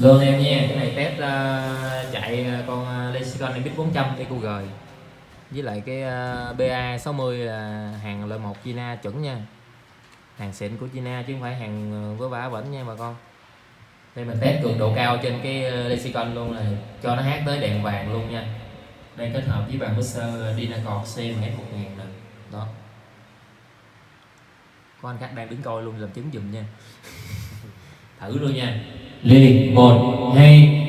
Luôn em nha, cái này test chạy con Lexicon MX 400 EcoG với lại cái BA60 là hàng L1 China chuẩn nha, hàng xịn của China chứ không phải hàng vớ vả bẩn nha bà con. Đây mình test cường độ cao trên cái Lexicon luôn, là cho nó hát tới đèn vàng luôn nha. Đây kết hợp với bàn mixer Dynacord CMS 1000 nè. Đó. Có anh khách đang đứng coi luôn làm chứng giùm nha. Thử luôn nha. Liền 1 2.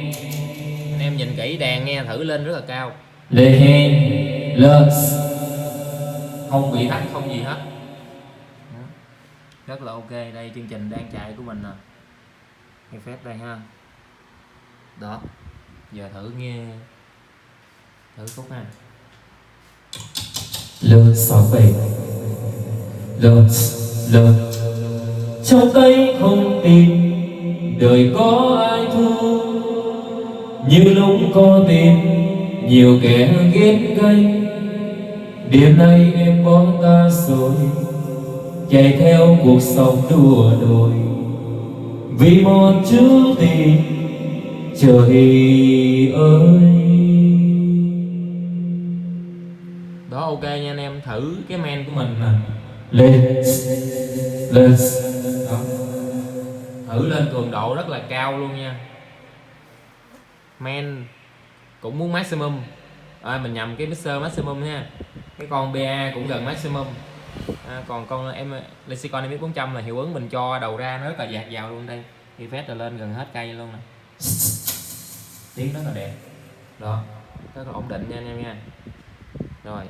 Anh em nhìn kỹ đèn nghe, thử lên rất là cao. Lê hen lơ, không bị tắt không gì hết. Rất là ok. Đây chương trình đang chạy của mình nè, cái phép đây ha. Đó, giờ thử nghe, thử khúc ha. Lơ 67 lơ lơ, trong tay không tin đời có ai thu, như lúc có tin nhiều kẻ ghét gay. Đêm nay em bỏ ta rồi, chạy theo cuộc sống đua đòi, vì một chữ tình trời ơi. Đó, ok nha anh em, thử cái men của mình nè. Lên lên đó. Thử lên cường độ rất là cao luôn nha. Men cũng muốn maximum, mình nhầm cái mixer maximum nha. Cái con BA cũng gần maximum, còn con em Lexicon MX 400 là hiệu ứng mình cho đầu ra nó rất là dạt vào luôn. Đây khi phép là lên gần hết cây luôn nè, tiếng rất là đẹp. Đó, rất là ổn định nha anh em nha. Rồi